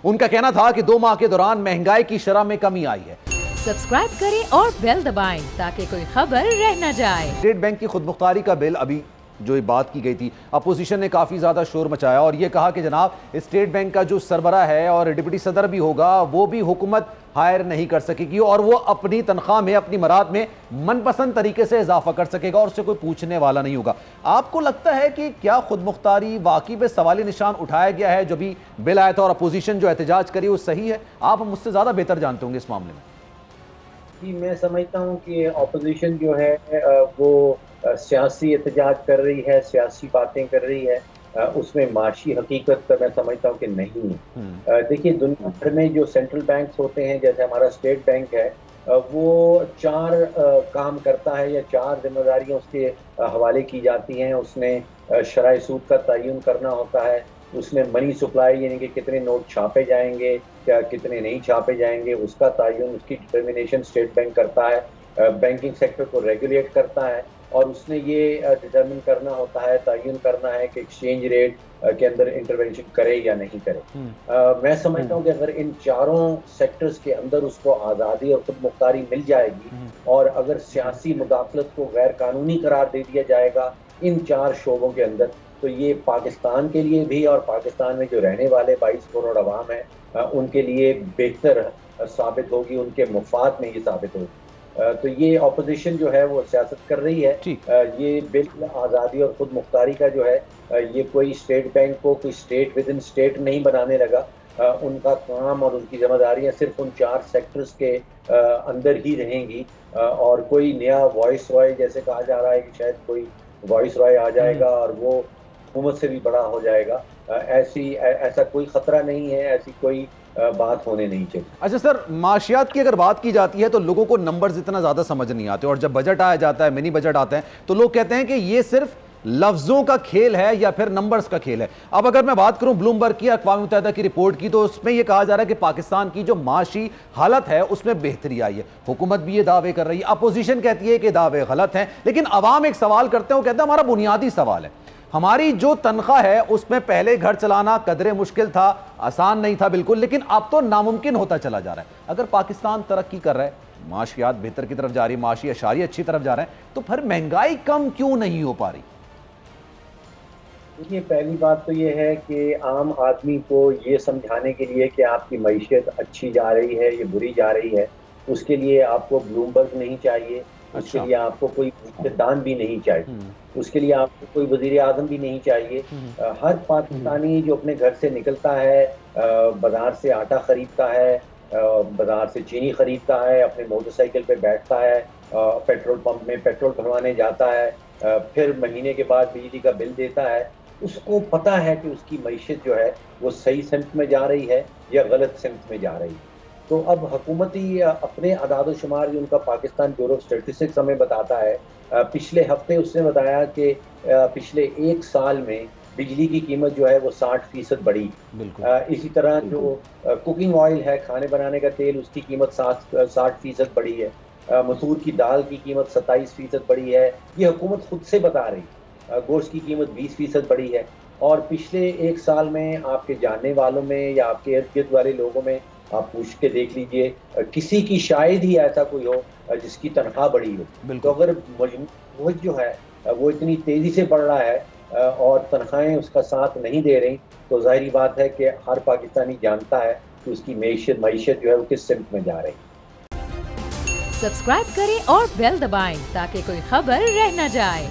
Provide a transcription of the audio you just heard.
उनका कहना था कि 2 माह के दौरान महंगाई की शरह में कमी आई है। सब्सक्राइब करें और बेल दबाएं ताकि कोई खबर रह न जाए। स्टेट बैंक की खुदमुख्तारी का बिल अभी जो ये बात की गई थी, अपोजिशन ने काफ़ी ज़्यादा शोर मचाया और ये कहा कि जनाब स्टेट बैंक का जो सरबरा है और डिप्टी सदर भी होगा वो भी हुकूमत हायर नहीं कर सकेगी और वो अपनी तनख्वाह में, अपनी मराद में मनपसंद तरीके से इजाफा कर सकेगा और उससे कोई पूछने वाला नहीं होगा। आपको लगता है कि क्या खुदमुख्तारी वाकई में सवाली निशान उठाया गया है? जो भी बिल आया था और अपोजिशन जो एहतजाज करी वो सही है? आप मुझसे ज़्यादा बेहतर जानते होंगे इस मामले में। जी, मैं समझता हूँ कि अपोजिशन जो है वो सियासी एहतजाज कर रही है, सियासी बातें कर रही है, उसमें माशी हकीकत का मैं समझता हूँ कि नहीं है। देखिए, दुनिया भर में जो सेंट्रल बैंक्स होते हैं, जैसे हमारा स्टेट बैंक है, वो 4 काम करता है या 4 जिम्मेदारियाँ उसके हवाले की जाती हैं। उसने शरह सूद का तयन करना होता है, उसमें मनी सप्लाई यानी कि कितने नोट छापे जाएंगे, क्या कितने नहीं छापे जाएंगे, उसका तयन, उसकी डिटर्मिनेशन स्टेट बैंक करता है। बैंकिंग सेक्टर को रेगुलेट करता है और उसने ये डिटर्मिन करना होता है, तयन करना है कि एक्सचेंज रेट के अंदर इंटरवेंशन करे या नहीं करे। मैं समझता हूँ कि अगर इन चारों सेक्टर्स के अंदर उसको आज़ादी और खुद मुख्तारी मिल जाएगी और अगर सियासी मुदाखलत को गैर कानूनी करार दे दिया जाएगा इन 4 शोबों के अंदर, तो ये पाकिस्तान के लिए भी और पाकिस्तान में जो रहने वाले 22 करोड़ अवाम है उनके लिए बेहतर साबित होगी, उनके मुफाद में ये साबित होगी। तो ये अपोजिशन जो है वो सियासत कर रही है। ये बिल आज़ादी और खुद मुख्तारी का जो है ये कोई स्टेट बैंक को कोई स्टेट विद इन स्टेट नहीं बनाने लगा। उनका काम और उनकी जिम्मेदारियां सिर्फ उन 4 सेक्टर्स के अंदर ही रहेंगी और कोई नया वॉइस रॉय, जैसे कहा जा रहा है कि शायद कोई वॉइस रॉय आ जाएगा और वो हुकूमत से भी बड़ा हो जाएगा, ऐसा कोई खतरा नहीं है, ऐसी कोई बात होने नहीं चाहिए। अच्छा सर, माशियात की अगर बात की जाती है तो लोगों को नंबर्स इतना ज़्यादा समझ नहीं आते और जब बजट आया जाता है, मिनी बजट आते हैं, तो लोग कहते हैं कि ये सिर्फ लफ्ज़ों का खेल है या फिर नंबर्स का खेल है। अब अगर मैं बात करूं ब्लूमबर्ग की, अक़वाम मुत्तहिदा की रिपोर्ट की, तो उसमें यह कहा जा रहा है कि पाकिस्तान की जो माशी हालत है उसमें बेहतरी आई है। हुकूमत भी ये दावे कर रही है, अपोजिशन कहती है कि दावे गलत हैं, लेकिन अवाम एक सवाल करते हैं, वो कहते हैं हमारा बुनियादी सवाल है, हमारी जो तनख्वाह है उसमें पहले घर चलाना कदरे मुश्किल था, आसान नहीं था बिल्कुल, लेकिन अब तो नामुमकिन होता चला जा रहा है। अगर पाकिस्तान तरक्की कर रहा है, माशियात बेहतर की तरफ जा रही है, माशी अशारी अच्छी तरफ जा रहे हैं, तो फिर महंगाई कम क्यों नहीं हो पा रही? देखिए, पहली बात तो ये है कि आम आदमी को ये समझाने के लिए कि आपकी मईशत अच्छी जा रही है, ये बुरी जा रही है, उसके लिए आपको ब्लूमबर्ग नहीं चाहिए, उसके लिए आपको कोई इक़्तिदार भी नहीं चाहिए, उसके लिए आपको कोई वज़ीर आज़म भी नहीं चाहिए। हर पाकिस्तानी जो अपने घर से निकलता है, बाज़ार से आटा ख़रीदता है, बाज़ार से चीनी ख़रीदता है, अपने मोटरसाइकिल पे बैठता है, पेट्रोल पंप में पेट्रोल भरवाने जाता है, फिर महीने के बाद बिजली का बिल देता है, उसको पता है कि उसकी मईशत जो है वो सही सिमत में जा रही है या गलत सिमत में जा रही है। तो अब हुकूमती अपने अदाद शुमार जो उनका पाकिस्तान ब्यूरो ऑफ स्टैटिस्टिक्स हमें बताता है, पिछले हफ्ते उसने बताया कि पिछले 1 साल में बिजली की कीमत जो है वो 60% बढ़ी। इसी तरह जो कुकिंग ऑयल है, खाने बनाने का तेल, उसकी कीमत 60% बढ़ी है। मसूर की दाल की कीमत 27% बढ़ी है। ये हुकूमत खुद से बता रही है। गोश्त की कीमत 20% बढ़ी है। और पिछले 1 साल में आपके जानने वालों में या आपके इर्द गिर्द वाले लोगों में आप पूछ के देख लीजिए, किसी की शायद ही ऐसा कोई हो जिसकी तनख्वाह बढ़ी हो। तो अगर मजमूआ जो है वो इतनी तेज़ी से बढ़ रहा है और तनख्वाहें उसका साथ नहीं दे रही, तो जाहिर बात है कि हर पाकिस्तानी जानता है कि उसकी मईशत जो है वो किस सिमत में जा रही है। सब्सक्राइब करें और बेल दबाएं ताकि कोई खबर रह न जाए।